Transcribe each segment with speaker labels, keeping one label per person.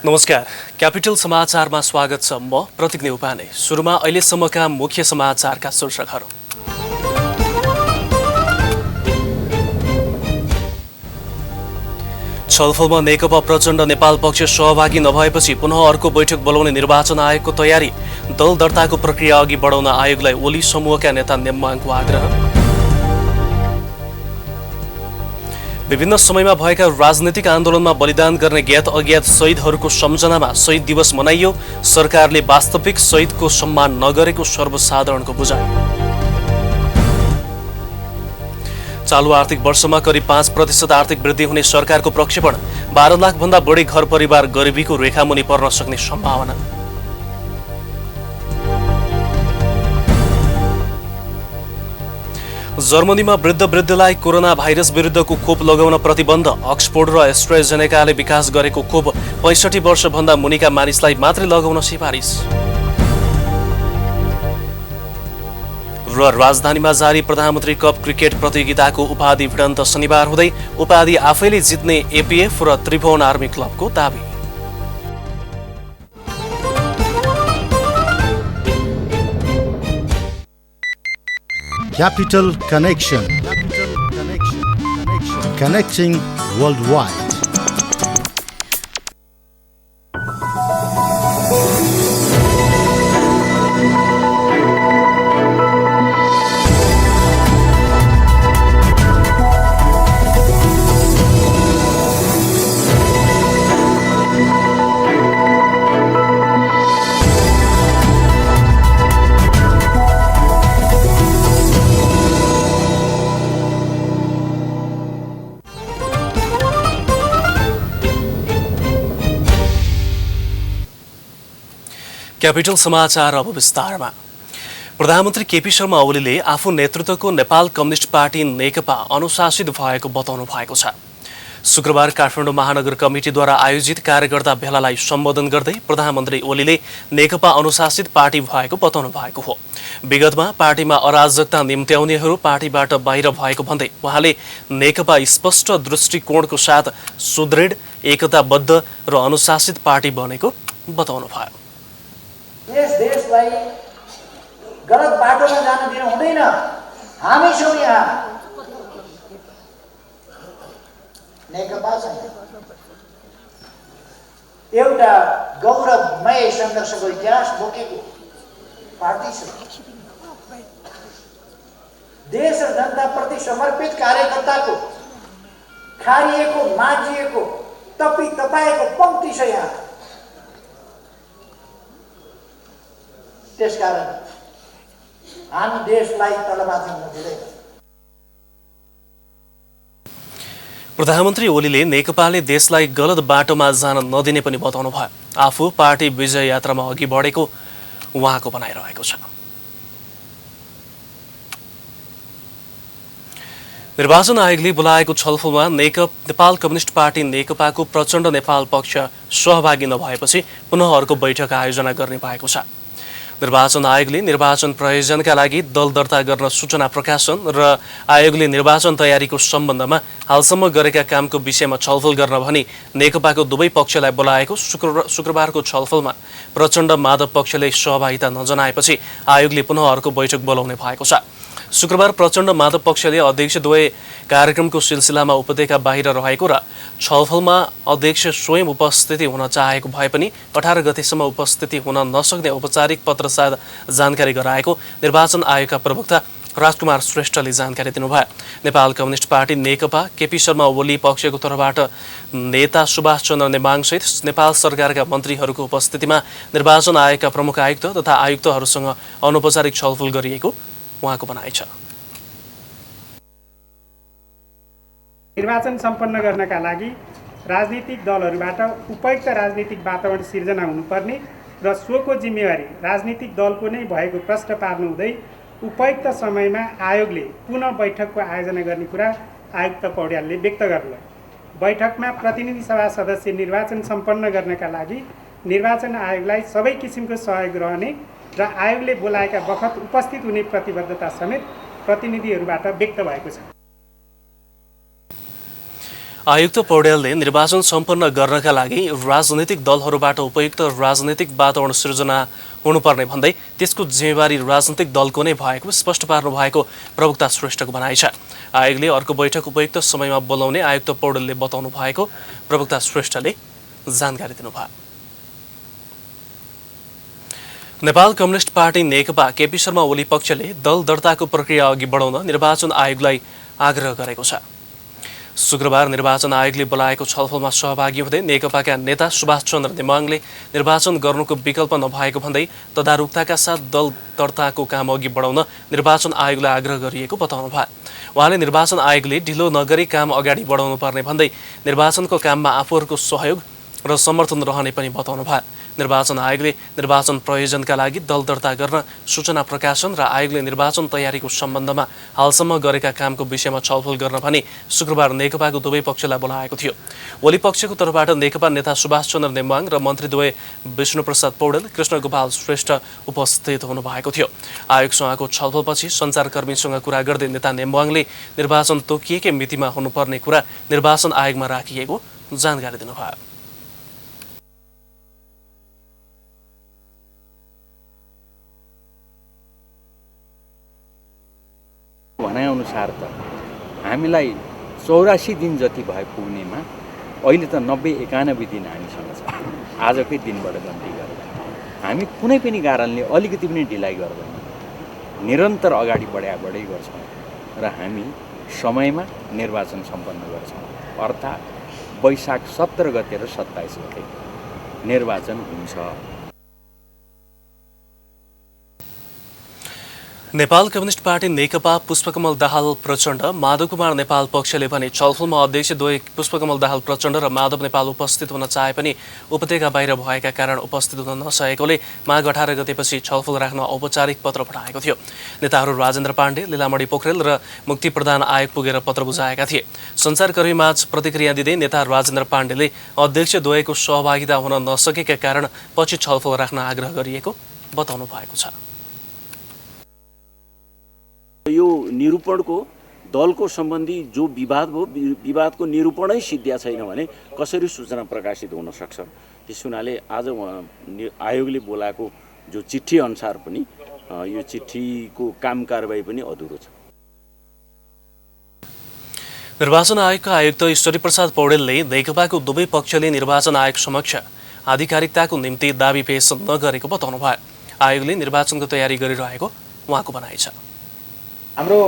Speaker 1: नमस्कार, क्यापिटल समाचारमा स्वागत छ। म प्रतीक नेउपाने। सुरुमा अहिलेसम्मका मुख्य समाचारका शीर्षकहरू। छलफलमा नेकपा प्रचण्ड नेपाल पक्ष सहभागी नभएपछि पुनः अर्को बैठक बोलाउने निर्वाचन आयोगको तयारी। दल दर्ताको प्रक्रिया अघि बढाउन आयोगलाई ओली समूहका नेता नेम्माङको आग्रह। विभिन्न समयमा भएका राजनीतिक आन्दोलनमा बलिदान गर्ने ज्ञात अज्ञात शहीदहरूको सम्झनामा शहीद दिवस मनाइयो। सरकारले वास्तविक शहीदको सम्मान नगरेको सर्वसाधारणको बुझाइ। चालु आर्थिक वर्षमा करिब 5% आर्थिक वृद्धि हुने सरकारको प्रक्षेपण। 12 लाख भन्दा बढी घर परिवार गरिबीको रेखामुनि पर्न सक्ने सम्भावना। जर्मनीमा वृद्धलाई कोरोना भाइरस विरुद्धको खोप लगाउन प्रतिबन्ध। अक्सफोर्ड र एस्ट्राजेनेकाले विकास गरेको खोप 65 वर्षभन्दा मुनिका मानिसलाई मात्रै लगाउन सिफारिस। र राजधानीमा जारी प्रधानमन्त्री कप क्रिकेट प्रतियोगिताको उपाधि भिडन्त शनिबार हुँदै उपाधि आफैले जित्ने एपीएफ र त्रिभुवन आर्मी क्लबको दाबी।
Speaker 2: Capital Connection. Connecting worldwide.
Speaker 1: Capital समाचार अब विस्तारमा। प्रधानमन्त्री केपी शर्मा ओलीले आफू नेतृत्वको नेपाल कम्युनिस्ट पार्टी नेकपा अनुशासित भएको बताउनु भएको छ। शुक्रबार काठमाडौँ महानगर कमिटीद्वारा आयोजित कार्यकर्ता भेलालाई सम्बोधन गर्दै प्रधानमन्त्री ओलीले नेकपा अनुशासित पार्टी भएको बताउनु भएको हो। विगतमा पार्टीमा अराजकता निम्त्याउनेहरू पार्टीबाट बाहिर भएको भन्दै उहाँले नेकपा स्पष्ट दृष्टिकोणको साथ सुदृढ, एकताबद्ध र अनुशासित पार्टी बनेको बताउनु भयो।
Speaker 3: यस देशलाई गलत बाटोमा जान दिन हुँदैन। हामी छौँ यहाँ। नेकपा चाहिँ एउटा गौरवमय सङ्घर्षको इतिहास बोकेको पार्टी छ। देश र जनताप्रति समर्पित कार्यकर्ताको खारिएको, माझिएको, तपाएको पङ्क्ति छ यहाँ। त्यसकारण हामी देशलाई तलमाथि हुन दिँदैन।
Speaker 1: प्रधानमन्त्री ओलीले नेकपाले देशलाई गलत बाटोमा जान नदिने पनि बताउनु भयो। आफू पार्टी विजय यात्रामा अघि बढेको उहाँको भनाइरहेको छ। निर्वाचन आयोगले बोलाएको छलफलमा नेपाल कम्युनिस्ट पार्टी नेकपाको प्रचण्ड नेपाल पक्ष सहभागी नभएपछि पुनः अर्को बैठक आयोजना गर्ने भएको छ। निर्वाचन आयोगले निर्वाचन प्रयोजनका लागि दल दर्ता गर्न सूचना प्रकाशन र आयोगले निर्वाचन तयारीको सम्बन्धमा हालसम्म गरेका कामको विषयमा छलफल गर्न भनी नेकपाको दुवै पक्षलाई बोलाएको शुक्रबारको छलफलमा प्रचण्ड माधव पक्षले सहभागिता नजनाएपछि आयोगले पुनः अर्को बैठक बोलाउने भएको छ। शुक्रबार प्रचण्ड माधव पक्षले अध्यक्षद्वय कार्यक्रमको सिलसिलामा उपत्यका बाहिर रहेको र छलफलमा अध्यक्ष स्वयं उपस्थिति हुन चाहेको भए पनि 18 गतेसम्म उपस्थिति हुन नसक्ने औपचारिक पत्रसाथ जानकारी गराएको निर्वाचन आयोगका प्रवक्ता राजकुमार श्रेष्ठले जानकारी दिनुभयो। नेपाल कम्युनिस्ट पार्टी नेकपा केपी शर्मा ओली पक्षको तर्फबाट नेता सुभाष चन्द्र नेमाङसहित नेपाल सरकारका मन्त्रीहरूको उपस्थितिमा निर्वाचन आयोगका प्रमुख आयुक्त तथा आयुक्तहरूसँग अनौपचारिक छलफल गरिएको उहाँको भनाइ छ।
Speaker 4: निर्वाचन सम्पन्न गर्नका लागि राजनीतिक दलहरूबाट उपयुक्त राजनीतिक वातावरण सिर्जना हुनुपर्ने र सोको जिम्मेवारी राजनीतिक दलको नै भएको प्रश्न पार्नु हुँदै उपयुक्त समयमा आयोगले पुनः बैठकको आयोजना गर्ने कुरा आयुक्त पौड्यालले व्यक्त गर्नुभयो। बैठकमा प्रतिनिधि सभा सदस्य निर्वाचन सम्पन्न गर्नका लागि निर्वाचन आयोगलाई सबै किसिमको सहयोग रहने र आयोगले बोलाएका बखत उपस्थित हुने प्रतिबद्धता समेत प्रतिनिधिहरूबाट व्यक्त भएको छ।
Speaker 1: आयुक्त पौडेलले निर्वाचन सम्पन्न गर्नका लागि राजनैतिक दलहरूबाट उपयुक्त राजनैतिक वातावरण सृजना हुनुपर्ने भन्दै त्यसको जिम्मेवारी राजनैतिक दलको नै भएको स्पष्ट पार्नु भएको प्रवक्ता श्रेष्ठको भनाइ छ। आयोगले अर्को बैठक उपयुक्त समयमा बोलाउने आयुक्त पौडेलले बताउनु भएको प्रवक्ता श्रेष्ठले जानकारी दिनुभयो। नेपाल कम्युनिस्ट पार्टी नेकपा केपी शर्मा ओली पक्षले दल दर्ताको प्रक्रिया अघि बढाउन निर्वाचन आयोगलाई आग्रह गरेको छ। शुक्रबार निर्वाचन आयोगले बोलाएको छलफलमा सहभागी हुँदै नेकपाका नेता सुभाष चन्द्र नेमाङले निर्वाचन गर्नुको विकल्प नभएको भन्दै तदारुकताका साथ दल दर्ताको काम अघि बढाउन निर्वाचन आयोगलाई आग्रह गरिएको बताउनु भयो। उहाँले निर्वाचन आयोगले ढिलो नगरी काम अगाडि बढाउनु पर्ने भन्दै निर्वाचनको काममा आफूहरूको सहयोग र समर्थन रहने पनि बताउनु भयो। निर्वाचन आयोगले निर्वाचन प्रयोजनका लागि दल दर्ता गर्न सूचना प्रकाशन र आयोगले निर्वाचन तयारीको सम्बन्धमा हालसम्म गरेका कामको विषयमा छलफल गर्न पनि शुक्रबार नेकपाको दुवै पक्षलाई बोलाएको थियो। ओली पक्षको तर्फबाट नेकपा नेता सुभाष चन्द्र नेमाङ र मन्त्रीद्वय विष्णुप्रसाद पौडेल, कृष्णगोपाल श्रेष्ठ उपस्थित हुनुभएको थियो। आयोगसँगको छलफलपछि सञ्चारकर्मीसँग कुरा गर्दै नेता नेमाङले निर्वाचन तोकिएकै मितिमा हुनुपर्ने कुरा निर्वाचन आयोगमा राखिएको जानकारी दिनुभयो।
Speaker 5: भनाइअनुसार त हामीलाई 84 दिन जति भए पुग्नेमा अहिले त 90-91 दिन हामीसँग छ। आजकै दिनबाट गन्ती गरेर हामी कुनै पनि कारणले अलिकति पनि ढिलाइ गर्दैन, निरन्तर अगाडि बढै गर्छौँ र हामी समयमा निर्वाचन सम्पन्न गर्छौँ। अर्थात् वैशाख 17 गते र 27 गते निर्वाचन हुन्छ।
Speaker 1: नेपाल कम्युनिस्ट पार्टी नेकपा पुष्पकमल दाहाल प्रचण्ड, माधव कुमार नेपाल पक्षले पनि छलफलमा अध्यक्षद्वय पुष्पकमल दाहाल प्रचण्ड र माधव नेपाल उपस्थित हुन चाहे पनि उपत्यका बाहिर भएका कारण उपस्थित हुन नसकेकोले माघ 18 गतेपछि छलफल राख्न औपचारिक पत्र पठाएको थियो। नेताहरू राजेन्द्र पाण्डे, लीलामणि पोखरेल र मुक्ति प्रधान आयोग पुगेर पत्र बुझाएका थिए। सञ्चारकर्मीमाझ प्रतिक्रिया दिँदै नेता राजेन्द्र पाण्डेले अध्यक्षद्वयको सहभागिता हुन नसकेका कारण पछि छलफल राख्न आग्रह गरिएको बताउनु भएको छ।
Speaker 6: यो निरूपणको दलको सम्बन्धी जो विवाद हो, विवादको निरूपणै सिद्धिया छैन भने कसरी सूचना प्रकाशित हुन सक्छ। त्यस हुनाले आज आयोगले बोलाएको जो चिठी अनुसार पनि यो चिठीको काम कारबाही पनि अधुरो छ।
Speaker 1: निर्वाचन आयोगका आयुक्त ईश्वरी प्रसाद पौडेलले नेकपाको दुवै पक्षले निर्वाचन आयोग समक्ष आधिकारिकताको निम्ति दाबी पेश नगरेको बताउनु भयो। आयोगले निर्वाचनको तयारी गरिरहेको उहाँको भनाइ छ।
Speaker 7: हाम्रो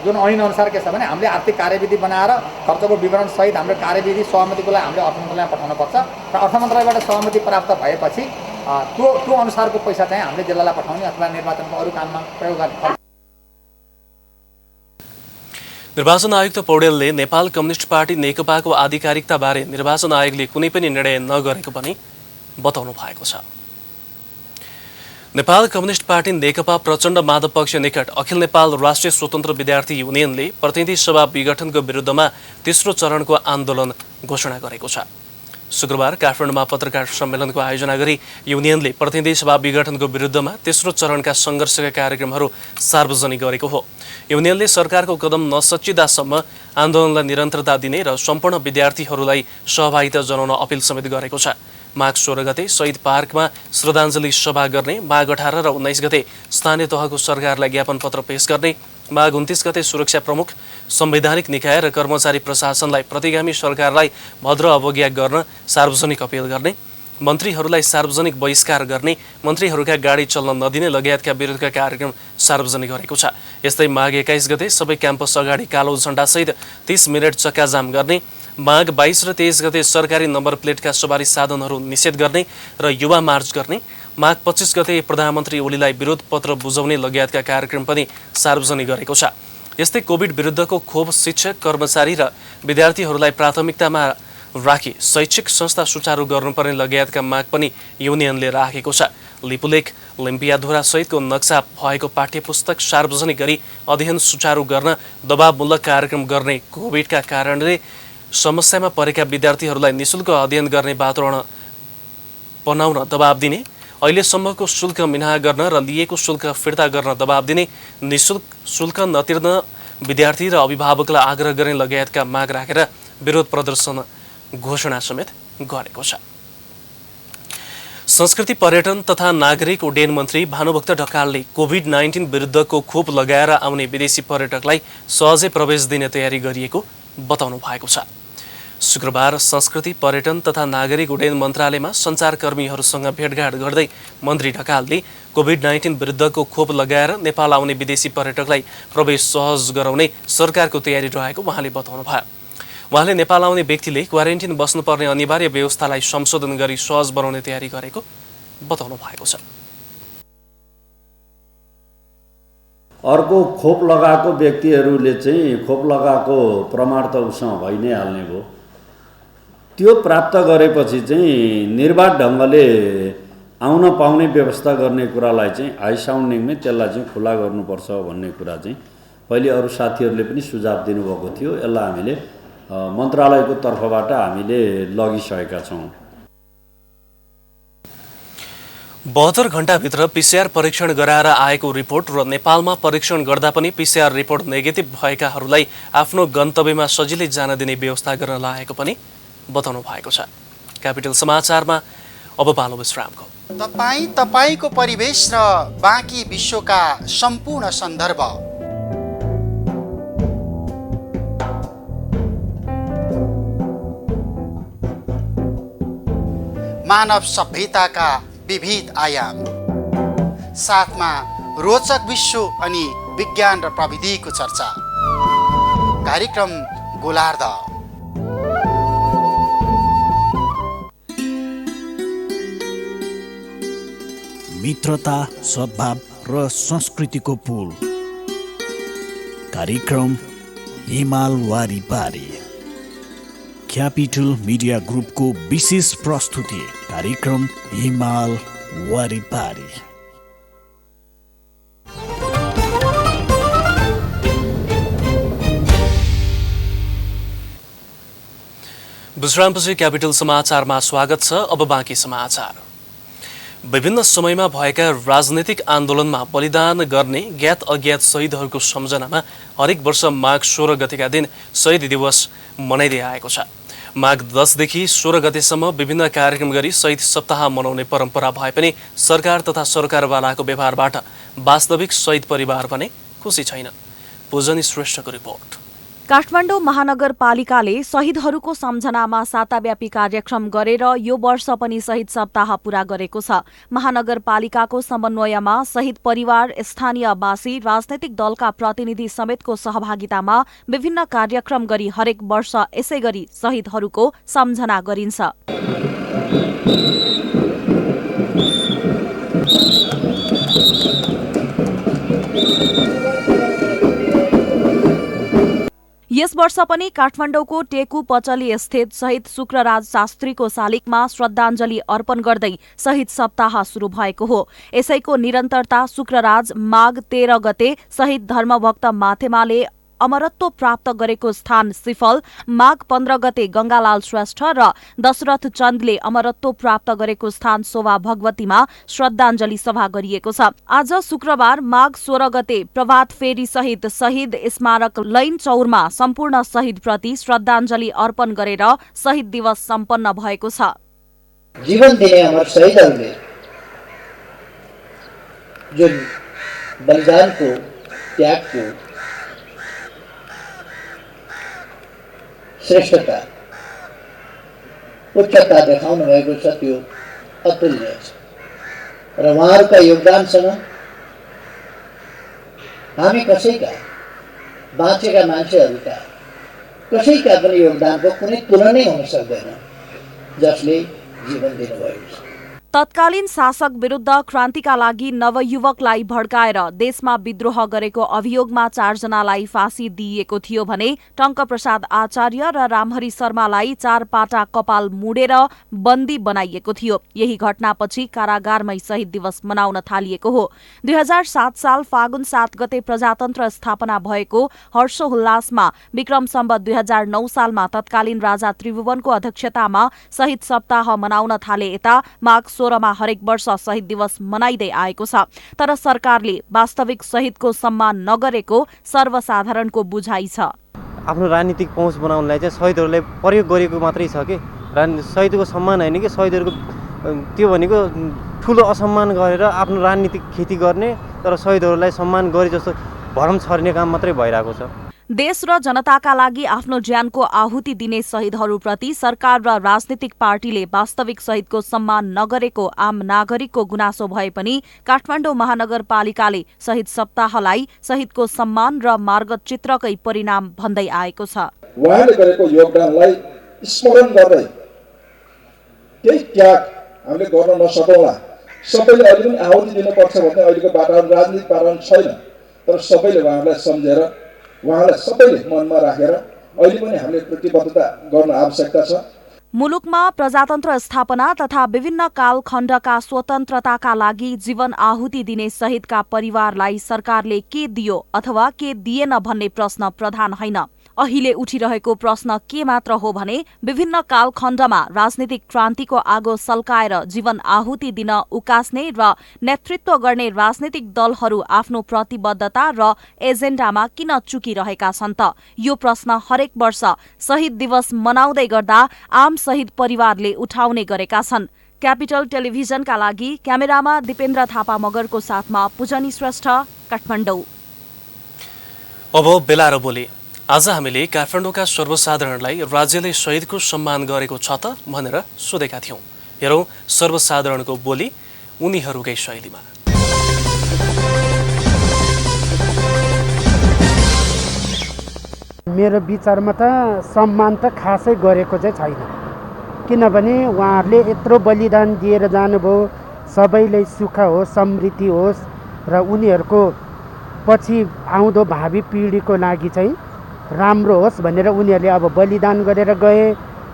Speaker 7: जुन ऐन अनुसार के छ भने हामीले आर्थिक कार्यविधि बनाएर खर्चको विवरण सहित हाम्रो कार्यविधि सहमतिको लागि हामीले अर्थ मन्त्रालयमा पठाउनुपर्छ र अर्थ मन्त्रालयबाट सहमति प्राप्त भएपछि त्यो अनुसारको पैसा चाहिँ हामीले जिल्लालाई पठाउने अथवा निर्वाचनको अरू काममा प्रयोग गर्ने।
Speaker 1: निर्वाचन आयुक्त पौडेलले नेपाल कम्युनिस्ट पार्टी नेकपाको आधिकारिकताबारे निर्वाचन आयोगले कुनै पनि निर्णय नगरेको पनि बताउनु भएको छ। नेपाल कम्युनिस्ट पार्टी नेकपा प्रचण्ड माधव पक्ष निकट अखिल नेपाल राष्ट्रिय स्वतन्त्र विद्यार्थी युनियनले प्रतिनिधि सभा विघटनको विरुद्धमा तेस्रो चरणको आन्दोलन घोषणा गरेको छ। शुक्रबार काठमाडौँमा पत्रकार सम्मेलनको आयोजना गरी युनियनले प्रतिनिधि सभा विघटनको विरुद्धमा तेस्रो चरणका सङ्घर्षका कार्यक्रमहरू सार्वजनिक गरेको हो। युनियनले सरकारको कदम नसच्चिदासम्म आन्दोलनलाई निरन्तरता दिने र सम्पूर्ण विद्यार्थीहरूलाई सहभागिता जनाउन अपिल समेत गरेको छ। माघ 16 गते शहीद पार्कमा श्रद्धाञ्जली सभा गर्ने, माघ 18 र 19 गते स्थानीय तहको सरकारलाई ज्ञापन पत्र पेश गर्ने, माघ 29 गते सुरक्षा प्रमुख, संवैधानिक निकाय र कर्मचारी प्रशासनलाई प्रतिगामी सरकारलाई भद्र अवज्ञा गर्न सार्वजनिक अपिल गर्ने, मन्त्रीहरूलाई सार्वजनिक बहिष्कार गर्ने, मन्त्रीहरूका गाडी चल्न नदिने लगायतका विरुद्धका कार्यक्रम सार्वजनिक गरेको छ। यस्तै माघ 21 गते सबै क्याम्पस अगाडि कालो झण्डासहित 30 मिनट चक्काजाम गर्ने, माघ 22 र 23 गते सरकारी नम्बर प्लेटका सवारी साधनहरू निषेध गर्ने र युवा मार्च गर्ने, माघ 25 गते प्रधानमन्त्री ओलीलाई विरोध पत्र बुझाउने लगायतका कार्यक्रम पनि सार्वजनिक गरेको छ। यस्तै कोभिड विरुद्धको खोप शिक्षक, कर्मचारी र विद्यार्थीहरूलाई प्राथमिकतामा राखी शैक्षिक संस्था सुचारू गर्नुपर्ने लगायतका माग पनि युनियनले राखेको छ। लिपुलेख, लिम्पियाधुरा सहितको नक्सा भएको पाठ्यपुस्तक सार्वजनिक गरी अध्ययन सुचारू गर्न दबावमूलक कार्यक्रम गर्ने, कोभिडका कारणले समस्यामा परेका विद्यार्थीहरूलाई निशुल्क अध्ययन गर्ने वातावरण बनाउन दबाब दिने, अहिलेसम्मको शुल्क मिनाहा गर्न र लिएको शुल्क फिर्ता गर्न दबाब दिने, निशुल्क शुल्क नतिर्न विद्यार्थी र अभिभावकलाई आग्रह गर्ने लगायतका माग राखेर विरोध प्रदर्शन घोषणा समेत गरेको छ। संस्कृति पर्यटन तथा नागरिक उड्डयन मन्त्री भानुभक्त ढकालले कोभिड-19 विरुद्धको खोप लगाएर आउने विदेशी पर्यटकलाई सहजै प्रवेश दिने तयारी गरिएको बताउनु भएको छ। शुक्रबार संस्कृति पर्यटन तथा नागरिक उड्डयन मन्त्रालयमा सञ्चारकर्मीहरूसँग भेटघाट गर्दै मन्त्री ढकालले कोभिड-19 विरुद्धको खोप लगाएर नेपाल आउने विदेशी पर्यटकलाई प्रवेश सहज गराउने सरकारको तयारी रहेको उहाँले बताउनुभयो। उहाँले नेपाल आउने व्यक्तिले क्वारेन्टिन बस्नुपर्ने अनिवार्य व्यवस्थालाई संशोधन गरी सहज बनाउने तयारी गरेको बताउनु भएको छ।
Speaker 8: अर्को खोप लगाएको व्यक्तिहरूले चाहिँ खोप लगाएको प्रमाण त उसँग भइ नै हाल्ने भयो। त्यो प्राप्त गरेपछि चाहिँ निर्बाध ढङ्गले आउन पाउने व्यवस्था गर्ने कुरालाई चाहिँ हाई साउन्डिङमै त्यसलाई चाहिँ खुला गर्नुपर्छ भन्ने कुरा चाहिँ पहिले अरू साथीहरूले पनि सुझाव दिनुभएको थियो। यसलाई हामीले मन्त्रालयको तर्फबाट हामीले लगिसकेका छौँ।
Speaker 1: 72 घण्टाभित्र पिसिआर परीक्षण गराएर आएको रिपोर्ट र नेपालमा परीक्षण गर्दा पनि पिसिआर रिपोर्ट नेगेटिभ भएकाहरूलाई आफ्नो गन्तव्यमा सजिलै जान दिने व्यवस्था गर्न लागेको पनि बताउनु भएको छ। क्यापिटल समाचारमा अब पालो विश्रामको।
Speaker 9: तपाईको परिवेश र बाँकी विश्वका सम्पूर्ण सन्दर्भ मानव सभ्यताका विविध आयाम साथमा रोचक विश्व अनि विज्ञान र प्रविधिको चर्चा। कार्यक्रम गोलार्ध।
Speaker 10: मित्रता, सद्भाव र संस्कृतिको पुल। कार्यक्रम हिमाल वारिपारी। क्यापिटल मिडिया ग्रुपको विशेष प्रस्तुति कार्यक्रम हिमाल वारिपारी।
Speaker 1: विश्रामपछि क्यापिटल समाचारमा स्वागत छ। अब बाँकी समाचार। विभिन्न समयमा भएका राजनैतिक आन्दोलनमा बलिदान गर्ने ज्ञात अज्ञात शहीदहरूको सम्झनामा हरेक वर्ष माघ 16 गतेका दिन शहीद दिवस मनाइँदै आएको छ। माघ 10 देखि 16 गतेसम्म विभिन्न कार्यक्रम गरी शहीद सप्ताह मनाउने परम्परा भए पनि सरकार तथा सरकारवालाको व्यवहारबाट वास्तविक शहीद परिवार भने खुसी छैन। पूजनी श्रेष्ठको रिपोर्ट।
Speaker 11: काठमाडौँ महानगरपालिकाले शहीदहरूको सम्झनामा साताव्यापी कार्यक्रम गरेर यो वर्ष पनि शहीद सप्ताह पूरा गरेको छ। महानगरपालिकाको समन्वयमा शहीद परिवार, स्थानीयवासी, राजनैतिक दलका प्रतिनिधि समेतको सहभागितामा विभिन्न कार्यक्रम गरी हरेक वर्ष यसै गरी शहीदहरूको सम्झना गरिन्छ। यस वर्ष पनि काठमाडौँको टेकु पचली स्थित शहीद शुक्रराज शास्त्रीको शालिगमा श्रद्धाञ्जली अर्पण गर्दै शहीद सप्ताह सुरु भएको हो। यसैको निरन्तरता शुक्रराज माघ 13 गते शहीद धर्मभक्त माथेमाले अमरत्व प्राप्त गरेको स्थान सिफल, माघ 15 गते गंगालाल श्रेष्ठ र दशरथ चन्दले अमरत्व प्राप्त गरेको स्थान शोभा भगवतीमा श्रद्धाञ्जली सभा गरिएको छ। आज शुक्रबार माघ 16 गते प्रभात फेरी सहित शहीद स्मारक लैन चौरमा सम्पूर्ण शहीदप्रति श्रद्धाञ्जली अर्पण गरेर शहीद दिवस सम्पन्न भएको छ।
Speaker 3: जीवन दिने अमर शहीदहरूले जुन बलिदानको, त्यागको, श्रेष्ठता, उच्चता देखाउनु भएको छ, त्यो अतुल्य छ र उहाँहरूका योगदानसँग हामी कसैका बाँचेका मान्छेहरूका कसैका पनि योगदानको कुनै तुलनै हुन सक्दैन जसले जीवन दिनुभएको छ।
Speaker 11: तत्कालीन शासक विरुद्ध क्रान्तिका लागि नवयुवकलाई भड्काएर देशमा विद्रोह गरेको अभियोगमा 4 जनालाई फाँसी दिइएको थियो भने टङ्कप्रसाद आचार्य र रामहरि शर्मालाई 4 पाटा कपाल मुडेर बन्दी बनाइएको थियो। यही घटनापछि कारागारमै शहीद दिवस मनाउन थालिएको हो। 2007 साल फागुन 7 गते प्रजातन्त्र स्थापना भएको हर्षोल्लासमा विक्रम सम्वत 2009 सालमा तत्कालीन राजा त्रिभुवनको अध्यक्षतामा शहीद सप्ताह मनाउन थाले यता माघ 16 मा हरेक वर्ष शहीद दिवस मनाइदै आएको छ। तर सरकारले वास्तविक शहीदको सम्मान नगरेको सर्वसाधारणको बुझाइ छ।
Speaker 12: आफ्नो राजनीतिक पहुँच बनाउनलाई चाहिँ शहीदहरूलाई प्रयोग गरेको मात्रै छ कि शहीदको सम्मान होइन कि शहीदहरूको त्यो भनेको ठुलो असम्मान गरेर आफ्नो राजनीतिक खेती गर्ने तर शहीदहरूलाई सम्मान गरे जस्तो भरम छर्ने काम मात्रै भइरहेको छ।
Speaker 11: देश र जनताका लागि आफ्नो ज्यानको आहुति दिने शहीदहरूप्रति सरकार र राजनीतिक पार्टीले वास्तविक शहीदको सम्मान नगरेको आम नागरिकको गुनासो भए पनि काठमाडौँ महानगरपालिकाले शहीद सप्ताहलाई शहीदको सम्मान र मार्गचित्रकै परिणाम भन्दै आएको छ।
Speaker 13: उहाँले गरेको योगदानलाई स्मरण गर्दै केही त्याग हामीले गर्न नसकौँला। सबैले अहिले पनि आहुति दिनुपर्छ भन्ने अहिलेको वातावरण राजनीतिक वातावरण छैन, तर सबैले उहाँलाई सम्झेर उहाँलाई सबैले मनमा राखेर अहिले पनि हामीले प्रतिबद्धता गर्न आवश्यकता छ।
Speaker 11: मुलुकमा प्रजातन्त्र स्थापना तथा विभिन्न कालखण्डका स्वतन्त्रताका लागि जीवन आहुति दिने शहीदका परिवारलाई सरकारले के दियो अथवा के दिएन भन्ने प्रश्न प्रधान होइन। अहिले उठिरहेको प्रश्न के मात्र हो भने विभिन्न कालखण्डमा राजनीतिक क्रान्तिको आगो सल्काएर जीवन आहुति दिन उकास्ने र नेतृत्व गर्ने राजनीतिक दलहरू आफ्नो प्रतिबद्धता र एजेन्डामा किन चुकिरहेका छन् त? यो प्रश्न हरेक वर्ष शहीद दिवस मनाउँदै गर्दा आम शहीद परिवारले उठाउने गरेका छन्। क्यापिटल टेलिभिजनका लागि क्यामेरामा दिपेन्द्र थापा मगरको साथमा पूजनी श्रेष्ठ, काठमाडौँ।
Speaker 1: अब बेला र बोली। आज हामीले काठमाडौँका सर्वसाधारणलाई राज्यले शहीदको सम्मान गरेको छ त भनेर सोधेका थियौं। हेरौं सर्वसाधारणको बोली उनीहरूकै शैलीमा।
Speaker 14: मेरो विचारमा त सम्मान त खासै गरेको चाहिँ छैन, किनभने उहाँहरूले यत्रो बलिदान दिएर जानुभयो। सबैलाई सुख होस्, समृद्धि होस् र उनीहरूको पछि आउँदो भावी पिँढीको लागि चाहिँ राम्रो होस् भनेर उनीहरूले अब बलिदान गरेर गए।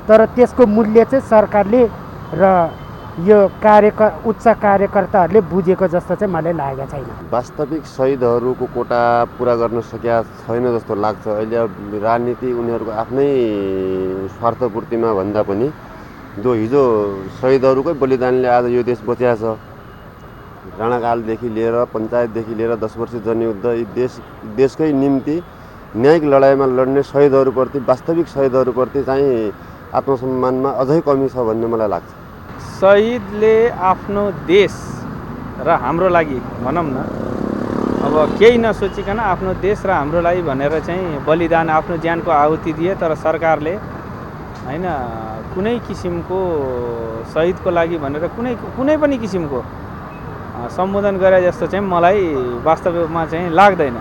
Speaker 14: तर त्यसको मूल्य चाहिँ सरकारले र यो उच्च कार्यकर्ताहरूले बुझेको जस्तो चाहिँ मलाई लागेको छैन।
Speaker 15: वास्तविक शहीदहरूको कोटा पुरा गर्न सकेका छैन जस्तो लाग्छ। अहिले राजनीति उनीहरूको आफ्नै स्वार्थपूर्तिमा भन्दा पनि जो हिजो शहीदहरूकै बलिदानले आज यो देश बचिया छ। राणाकालदेखि लिएर पञ्चायतदेखि लिएर 10 वर्ष जनयुद्ध यी देशकै निम्ति न्यायिक लडाइँमा लड्ने शहीदहरूप्रति वास्तविक शहीदहरूप्रति चाहिँ आत्मसम्मानमा अझै कमी छ भन्ने मलाई लाग्छ।
Speaker 5: शहीदले आफ्नो देश र हाम्रो लागि भनौँ न अब केही नसोचिकन आफ्नो देश र हाम्रो लागि भनेर चाहिँ बलिदान आफ्नो ज्यानको आहुति दिए। तर सरकारले हैन कुनै किसिमको शहीदको लागि भनेर कुनै पनि किसिमको सम्बोधन गरे जस्तो चाहिँ मलाई वास्तवमा चाहिँ लाग्दैन।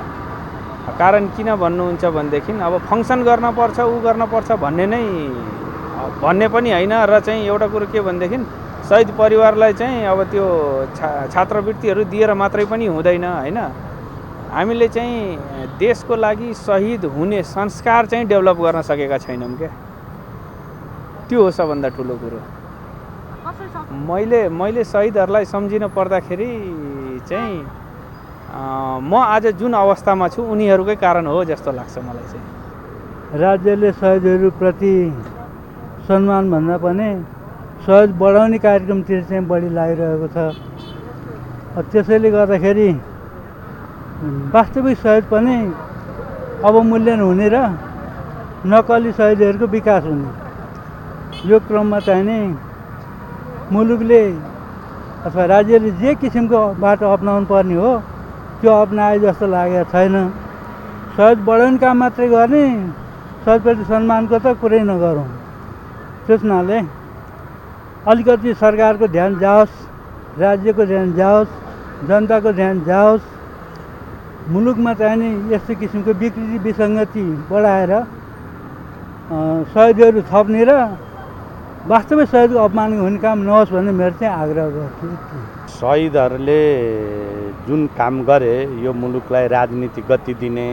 Speaker 5: कारण किन भन्नुहुन्छ भनेदेखि अब फङ्सन गर्न पर्छ उ गर्न पर्छ भन्ने पनि होइन र चाहिँ एउटा कुरो के भनेदेखि शहीद परिवारलाई चाहिँ अब त्यो छात्रवृत्तिहरू दिएर मात्रै पनि हुँदैन हैन। हामीले चाहिँ देशको लागि शहीद हुने संस्कार चाहिँ डेभलप गर्न सकेका छैनौँ क्या। त्यो हो सबभन्दा ठुलो कुरो। मैले शहीदहरूलाई सम्झिन पर्दाखेरि चाहिँ म आज जुन अवस्थामा छु उनीहरूकै कारण हो जस्तो लाग्छ मलाई चाहिँ।
Speaker 16: राज्यले शहीदहरूप्रति सम्मान भन्दा पनि सहयोग बढाउने कार्यक्रमतिर चाहिँ बढी लागिरहेको छ। त्यसैले गर्दाखेरि वास्तविक सहयोग पनि अवमूल्यन हुने र नक्कली शहीदहरूको विकास हुने यो क्रममा चाहिँ नि मुलुकले अथवा राज्यले जे किसिमको बाटो अपनाउनु पर्ने हो त्यो अपनाए जस्तो लागेको छैन। सहयोग बढाउने काम मात्रै गर्ने, शहीदप्रति सम्मानको त कुरै नगरौँ। त्यस हुनाले अलिकति सरकारको ध्यान जाओस्, राज्यको ध्यान जाओस्, जनताको ध्यान जाओस्। मुलुकमा चाहिँ नि यस्तो किसिमको विकृति विसङ्गति बढाएर शहीदहरू थप्ने र वास्तविक शहीदको अपमान हुने काम नहोस् भन्ने मेरो चाहिँ आग्रह गर्छु।
Speaker 17: शहीदहरूले जुन काम गरे यो मुलुकलाई राजनीति गति दिने,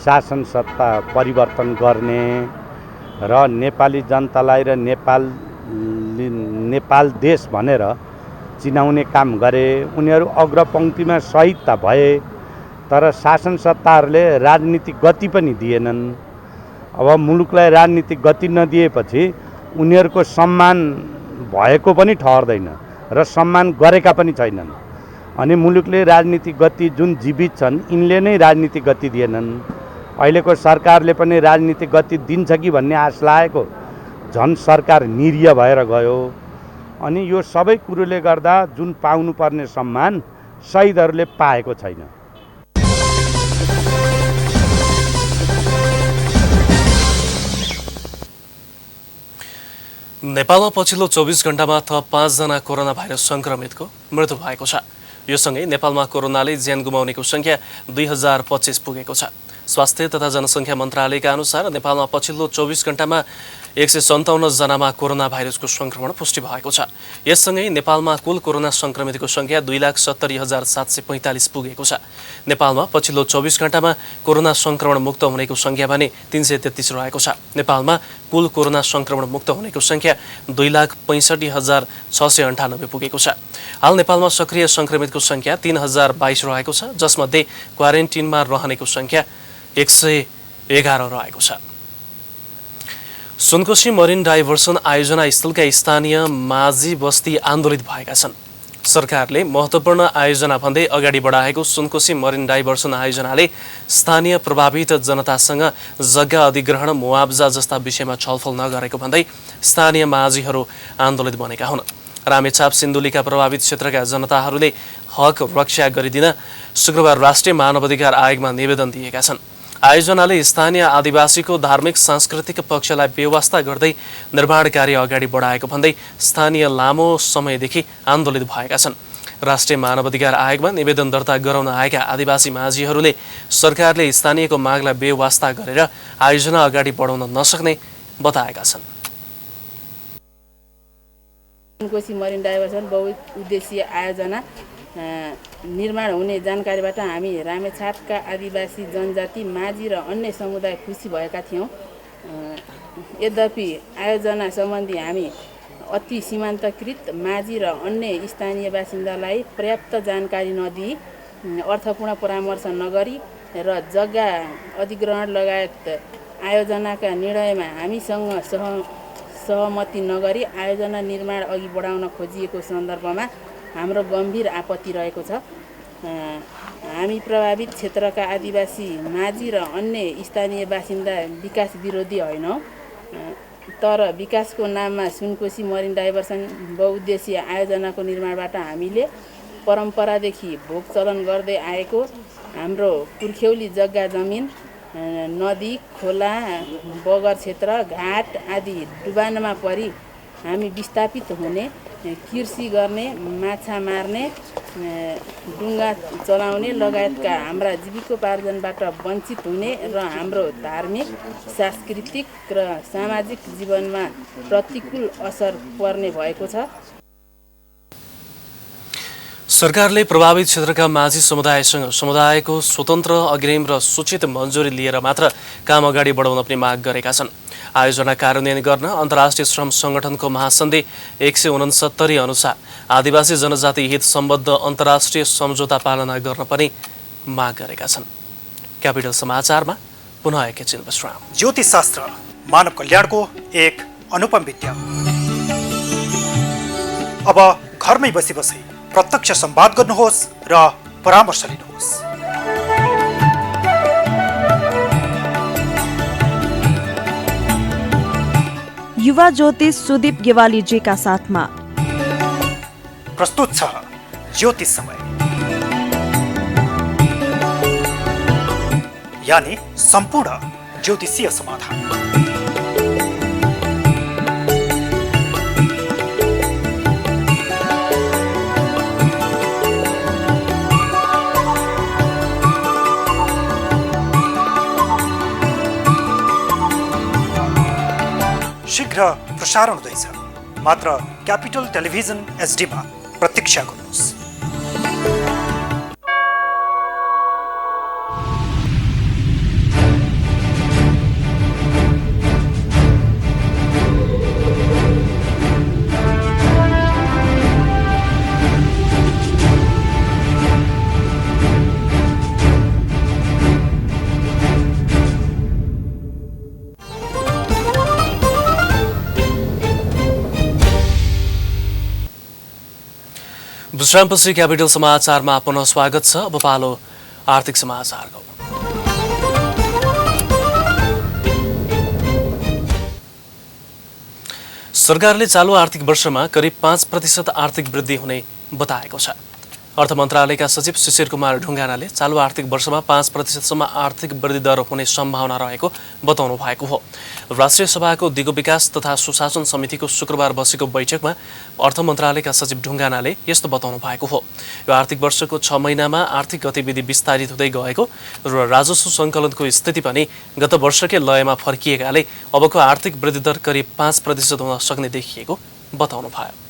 Speaker 17: शासन सत्ता परिवर्तन गर्ने र नेपाली जनतालाई र नेपाल देश भनेर चिनाउने काम गरे। उनीहरू अग्रपङ्क्तिमा शहीद त भए तर शासन सत्ताहरूले राजनीतिक गति पनि दिएनन्। अब मुलुकलाई राजनीतिक गति नदिएपछि उनीहरूको सम्मान भएको पनि ठहर्दैन र सम्मान गरेका पनि छैनन्। अनि मुलुकले राजनीतिक गति जुन जीवित छन् यिनले नै राजनीतिक गति दिएनन्। अहिलेको सरकारले पनि राजनीतिक गति दिन्छ कि भन्ने आश लागेको झन् सरकार निरीह भएर गयो। अनि यो सबै कुरोले गर्दा जुन पाउनुपर्ने सम्मान शहीदहरूले पाएको छैन।
Speaker 1: नेपालमा पछिल्लो 24 घण्टामा थप 5 जना कोरोना भाइरस संक्रमितको मृत्यु भएको छ। यो सँगै नेपालमा कोरोनाले ज्यान गुमाउनेको संख्या 2025 पुगेको छ। स्वास्थ्य तथा जनसङ्ख्या मन्त्रालयका अनुसार नेपालमा पछिल्लो 24 घण्टामा 157 जनामा कोरोना भाइरसको संक्रमण पुष्टि भएको छ। यससँगै नेपालमा कुल कोरोना संक्रमितको संख्या 2,70,745 पुगेको छ। नेपालमा पछिल्लो 24 घण्टामा कोरोना संक्रमण मुक्त हुनेको संख्या भने 333 रहेको छ। नेपालमा कुल कोरोना संक्रमण मुक्त हुनेको संख्या 2,65,698 पुगेको छ। हाल नेपालमा सक्रिय संक्रमितको संख्या 3,022 रहेको छ, जसमध्ये क्वारेन्टिनमा रहनेको संख्या 111 रहेको छ। सुनकोशी मरिन डाइभर्सन आयोजना स्थलका स्थानीय माझी बस्ती आन्दोलित भएका छन्। सरकारले महत्त्वपूर्ण आयोजना भन्दै अगाडि बढाएको सुनकोशी मरिन डाइभर्सन आयोजनाले स्थानीय प्रभावित जनतासँग जग्गा अधिग्रहण, मुआब्जा जस्ता विषयमा छलफल नगरेको भन्दै स्थानीय माझीहरू आन्दोलित बनेका हुन्। रामेछाप सिन्धुलीका प्रभावित क्षेत्रका जनताहरूले हक रक्षा गरिदिन शुक्रबार राष्ट्रिय मानवाधिकार आयोगमा निवेदन दिएका छन्। आयोजनाले स्थानीय आदिवासीको धार्मिक सांस्कृतिक पक्षलाई बेवास्ता गर्दै निर्माण कार्य अगाडि बढाएको भन्दै स्थानीय लामो समयदेखि आन्दोलित भएका छन्। राष्ट्रिय मानवाधिकार आयोगमा निवेदन दर्ता गराउन आएका आदिवासी माझीहरूले सरकारले स्थानीयको मागलाई बेवास्ता गरेर आयोजना अगाडि बढाउन नसक्ने बताएका छन्।
Speaker 18: सुनकोशी मरिन डाइभर्सन बहुउद्देशीय आयोजना निर्माण हुने जानकारीबाट हामी रामेछापका आदिवासी जनजाति माझी र अन्य समुदाय खुसी भएका थियौँ। यद्यपि आयोजना सम्बन्धी हामी अति सीमान्तकृत माझी र अन्य स्थानीय बासिन्दालाई पर्याप्त जानकारी नदिई, अर्थपूर्ण परामर्श नगरी र जग्गा अधिग्रहण लगायत आयोजनाका निर्णयमा हामीसँग सहमति नगरी आयोजना निर्माण अघि बढाउन खोजिएको सन्दर्भमा हाम्रो गम्भीर आपत्ति रहेको छ। हामी प्रभावित क्षेत्रका आदिवासी माझी र अन्य स्थानीय बासिन्दा विकास विरोधी होइनौँ, तर विकासको नाममा सुनकोशी मरिन डाइभर्सन बहुउद्देशीय आयोजनाको निर्माणबाट हामीले परम्परादेखि भोग चलन गर्दै आएको हाम्रो पुर्ख्यौली जग्गा जमिन, नदी, खोला, बगर क्षेत्र, घाट आदि डुबानमा परि हामी विस्थापित हुने, कृषि गर्ने, माछा मार्ने, डुङ्गा चलाउने लगायतका हाम्रा जीविकोपार्जनबाट वञ्चित हुने र हाम्रो धार्मिक, सांस्कृतिक र सामाजिक जीवनमा प्रतिकूल असर पर्ने भएको छ।
Speaker 1: सरकारले प्रभावित क्षेत्रका माझी समुदायसँग समुदायको स्वतन्त्र, अग्रिम र सूचित मन्जुरी लिएर मात्र काम अगाडि बढाउन पनि माग गरेका छन्। आयोजना कार्यान्वयन गर्न अन्तर्राष्ट्रिय श्रम सङ्गठनको महासन्धि 169 अनुसार आदिवासी जनजाति हित सम्बद्ध अन्तर्राष्ट्रिय सम्झौता पालना गर्न पनि माग गरेका छन्। क्यापिटल समाचारमा पुनः एकैछिन विश्राम।
Speaker 19: ज्योतिषशास्त्र मानव कल्याणको एक अनुपम विद्या। अब घरमै बसी बसी प्रत्यक्ष संवाद गर्नुहोस् र परामर्श लिनुहोस्।
Speaker 11: युवा ज्योतिष सुदीप गेवालीजीका साथमा
Speaker 19: प्रस्तुत छ ज्योतिष समय, यानी सम्पूर्ण ज्योतिषीय समाधान। शीघ्र प्रसारण हुँदैछ, मात्र क्यापिटल टेलिभिजन एचडीमा प्रतीक्षा गर्नुहोस्।
Speaker 1: विश्रामपछि क्यापिटल समाचारमा पुनः स्वागत छ। अब पालो आर्थिक समाचारको। सरकारले चालू आर्थिक वर्षमा करिब 5% आर्थिक वृद्धि हुने बताएको छ। अर्थ मन्त्रालयका सचिव शिशिर कुमार ढुङ्गानाले चालू आर्थिक वर्षमा 5%सम्म आर्थिक वृद्धि दर हुने सम्भावना रहेको बताउनु भएको हो। राष्ट्रिय सभाको दिगो विकास तथा सुशासन समितिको शुक्रबार बसेको बैठकमा अर्थ मन्त्रालयका सचिव ढुङ्गानाले यस्तो बताउनु भएको हो। यो आर्थिक वर्षको 6 महिनामा आर्थिक गतिविधि विस्तारित हुँदै गएको र राजस्व सङ्कलनको स्थिति पनि गत वर्षकै लयमा फर्किएकाले अबको आर्थिक वृद्धि दर करिब 5% हुन सक्ने देखिएको बताउनु भयो।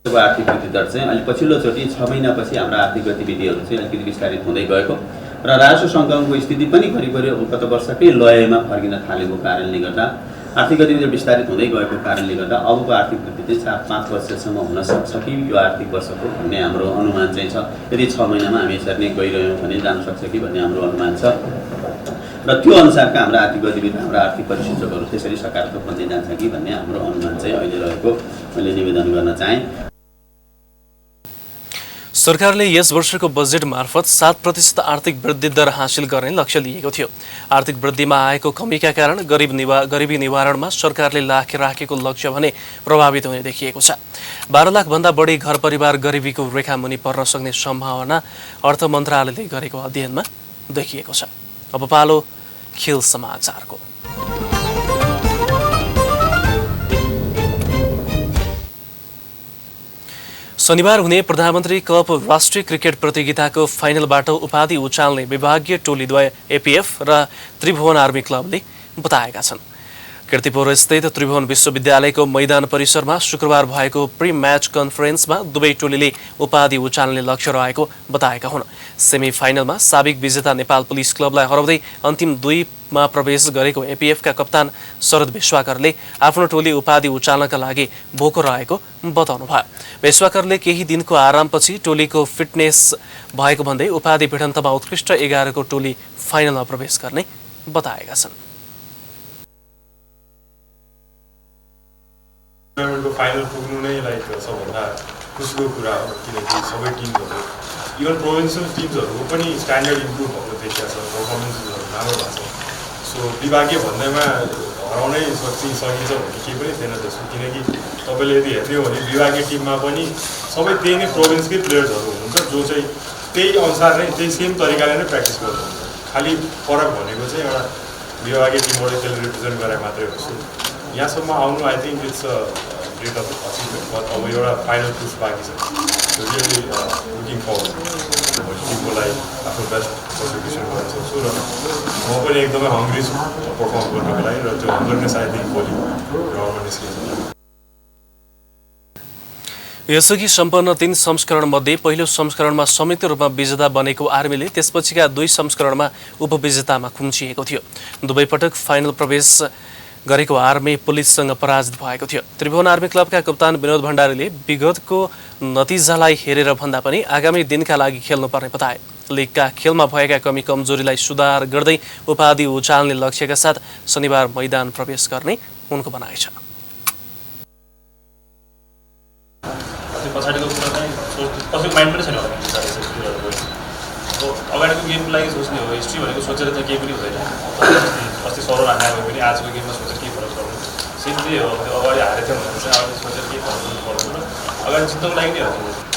Speaker 20: आर्थिक वृद्धि दर चाहिँ अहिले पछिल्लोचोटि 6 महिनापछि हाम्रो आर्थिक गतिविधिहरू चाहिँ अलिकति विस्तारित हुँदै गएको र राजस्व सङ्कलनको स्थिति पनि करिब गत वर्षकै लयमा फर्किन थालेको कारणले गर्दा आर्थिक गतिविधि विस्तारित हुँदै गएको कारणले गर्दा अबको आर्थिक वृद्धि चाहिँ 5% हुन सक्छ कि यो आर्थिक वर्षको भन्ने हाम्रो अनुमान चाहिँ छ। यदि 6 महिनामा हामी यसरी नै गइरह्यौँ भने जान सक्छ कि भन्ने हाम्रो अनुमान छ र त्यो अनुसारका हाम्रा आर्थिक गतिविधि हाम्रा आर्थिक परिसूचकहरू त्यसरी सकारात्मक बन्दै जान्छ कि भन्ने हाम्रो अनुमान चाहिँ अहिले रहेको मैले निवेदन गर्न चाहेँ।
Speaker 1: सरकारले यस वर्षको बजेट मार्फत 7% आर्थिक वृद्धि दर हासिल गर्ने लक्ष्य लिएको थियो। आर्थिक वृद्धिमा आएको कमीका कारण गरिबी निवारणमा सरकारले राखेको लक्ष्य भने प्रभावित हुने देखिएको छ। 12 लाखभन्दा बढी घर परिवार गरिबीको रेखामुनि पर्न सक्ने सम्भावना अर्थ मन्त्रालयले गरेको अध्ययनमा देखिएको छ। अब पालो खेल समाचारको। शनिबार हुने प्रधानमन्त्री कप राष्ट्रिय क्रिकेट प्रतियोगिताको फाइनलबाट उपाधि उचाल्ने विभागीय टोलीद्वय एपीएफ र त्रिभुवन आर्मी क्लबले बताएका छन्। कीर्तिपुर स्थित त्रिभुवन विश्वविद्यालयको मैदान परिसरमा शुक्रबार भएको प्री म्याच कन्फरेन्समा दुवै टोलीले उपाधि उचाल्ने लक्ष्य रहेको बताएका हुन्। सेमी फाइनलमा साबिक विजेता नेपाल पुलिस क्लबलाई हराउँदै अन्तिम 2मा प्रवेश गरेको एपीएफका कप्तान शरद विश्वाकरले आफ्नो टोली उपाधि उचाल्नका लागि भोको रहेको बताउनु भयो। विश्वाकरले केही दिनको आरामपछि टोलीको फिटनेस भएको भन्दै उपाधि भिडन्तमा उत्कृष्ट 11 को टोली फाइनलमा प्रवेश गर्ने बताएका छन्।
Speaker 21: टुर्नामेन्टको फाइनल पुग्नु नै लाइक सबभन्दा खुसीको कुरा हो, किनकि सबै टिमहरू इभन प्रोभिन्सियल टिम्सहरूको पनि स्ट्यान्डर्ड इम्प्रुभ भएको देखिएको छ, पर्फर्मेन्सेसहरू राम्रो भएको छ। सो विभागीय भन्दैमा हराउनै सकिन्छ भन्ने केही पनि थिएन जस्तो, किनकि तपाईँले यदि हेर्ने हो भने विभागीय टिममा पनि सबै त्यही नै प्रोभिन्सकै प्लेयर्सहरू हुनुहुन्छ जो चाहिँ त्यही अनुसार नै त्यही सेम तरिकाले नै प्र्याक्टिस गर्नुहुन्छ। खालि फरक भनेको चाहिँ एउटा विभागीय टिमबाट त्यसले रिप्रेजेन्ट गरे मात्रै हो। सो यहाँसम्म आउनु I think it's a great of achievement, but अब एउटा फाइनल पुस बाँकी छ। रियली लुकिङ फरवर्ड टिमको लागि आफ्नो बेस्ट कन्ट्रिब्युसन गर्न सक्छु र म पनि एकदमै हङ्ग्री छु पर्फर्म गर्नको लागि, र त्यो हङ्गरनेस आई थिङ्क भोलि ग्राउन्डमा निस्किन्छ।
Speaker 1: यसअघि सम्पन्न 3 संस्करणमध्ये पहिलो संस्करणमा संयुक्त रूपमा विजेता बनेको आर्मीले त्यसपछिका 2 संस्करणमा उपविजेतामा खुम्चिएको थियो। दुवै पटक फाइनल प्रवेश गरेको आर्मी पुलिससँग पराजित भएको थियो। त्रिभुवन आर्मी क्लबका कप्तान विनोद भण्डारीले विगतको नतिजालाई हेरेर भन्दा पनि आगामी दिनका लागि खेल्नुपर्ने बताए। लिगका खेलमा भएका कमी कमजोरीलाई सुधार गर्दै उपाधि उचाल्ने लक्ष्यका साथ शनिबार मैदान प्रवेश गर्ने उनको भनाइ छ।
Speaker 22: पछाडिको कुरा चाहिँ कसैको माइन्ड पनि छैन अगाडिको गेमको लागि सोच्ने हो। हिस्ट्री भनेको सोचेर त केही पनि हुँदैन। अस्ति सरो हान्ने भए पनि आजको गेममा सोचेर केही फरक पर्दैन। सेम त्यही हो, अगाडि हारेको थियो भने चाहिँ अगाडि सोचेर केही फरक पर्दैन र अगाडि जित्नको लागि नै हो।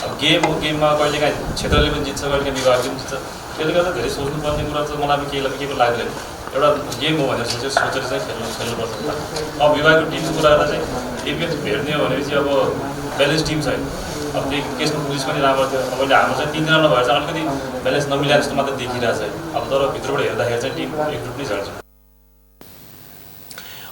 Speaker 22: अब गेम हो, गेममा कहिलेकाहीँ क्षेत्रले पनि जित्छ, कहिलेकाहीँ विभागले पनि जित्छ। त्यसले गर्दा धेरै सोच्नुपर्ने कुरा चाहिँ मलाई पनि केही लाग्दैन। एउटा गेम हो भनेर सोचेर चाहिँ खेल्नुपर्छ। अब विभागको टिमको कुरा गर्दा चाहिँ एपिएफ हेर्ने हो भनेपछि अब ब्यालेन्स टिम छ। अब त्यो केसमा पुलिस पनि राम्रो थियो। अब अहिले हाम्रो चाहिँ 3 जना भएर चाहिँ अलिकति ब्यालेन्स नमिला जस्तो मात्रै देखिरहेको छ। अब तर भित्रबाट हेर्दाखेरि चाहिँ टिम एकजुट नै छ।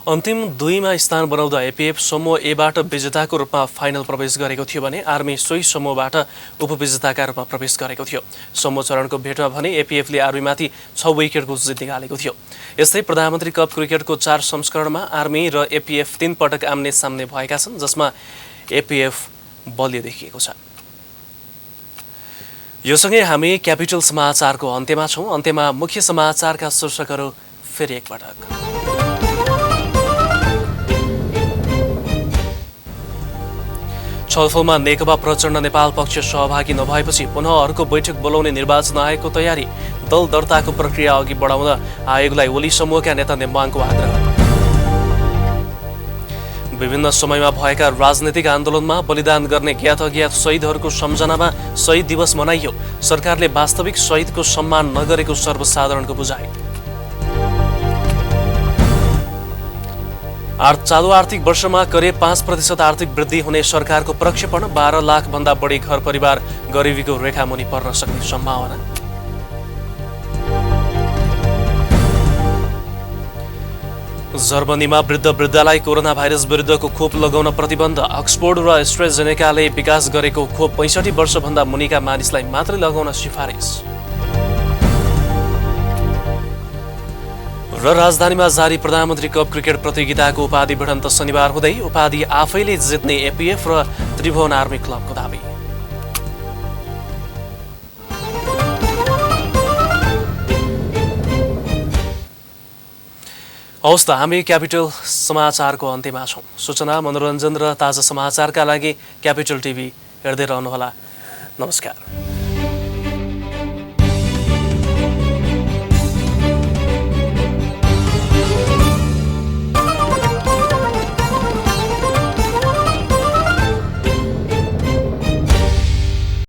Speaker 1: अन्तिम 2मा स्थान बनाउँदा एपीएफ समूह एबाट विजेताको रूपमा फाइनल प्रवेश गरेको थियो भने आर्मी सोही समूहबाट उपविजेताका रूपमा प्रवेश गरेको थियो। समूह चरणको भेटमा भने एपीएफले आर्मीमाथि 6 विकेटको जित निकालेको थियो। यस्तै प्रधानमन्त्री कप क्रिकेटको 4 संस्करणमा आर्मी र एपीएफ 3 पटक आम्ने सामने भएका छन्, जसमा एपीएफ बलियो देखिएको छ। यो सँगै हामी क्यापिटल समाचारको अन्त्यमा छौं। अन्त्यमा मुख्य समाचारका शीर्षकहरू फेरि एकपटक। छलफलमा नेकपा प्रचण्ड नेपाल पक्ष सहभागी नभएपछि पुनः अर्को बैठक बोलाउने निर्वाचन आयोगको तयारी। दल दर्ताको प्रक्रिया अघि बढाउन आयोगलाई ओली समूहका नेता नेम्बाङको आग्रह। विभिन्न समयमा भएका राजनैतिक आन्दोलनमा बलिदान गर्ने ज्ञात अज्ञात शहीदहरूको सम्झनामा शहीद दिवस मनाइयो। सरकारले वास्तविक शहीदको सम्मान नगरेको सर्वसाधारणको बुझाइ। चालु आर्थिक वर्षमा करिब 5% आर्थिक वृद्धि हुने सरकारको प्रक्षेपण। 12 लाख भन्दा बढी घर परिवार गरिबीको रेखामुनि पर्न सक्ने सम्भावना। जर्मनीमा वृद्धलाई कोरोना भाइरस विरुद्धको खोप लगाउन प्रतिबन्ध। अक्सफोर्ड र एस्ट्राजेनेकाले विकास गरेको खोप 65 वर्षभन्दा मुनिका मानिसलाई मात्रै लगाउन सिफारिस। र राजधानीमा जारी प्रधानमन्त्री कप क्रिकेट प्रतियोगिताको उपाधि भिडन्त शनिबार हुँदै उपाधि आफैले जित्ने एपीएफ र त्रिभुवन आर्मी क्लबको दाबी। हवस् त हामी क्यापिटल समाचारको अन्त्यमा छौँ। सूचना, मनोरञ्जन र ताजा समाचारका लागि क्यापिटल टिभी हेर्दै रहनुहोला। नमस्कार।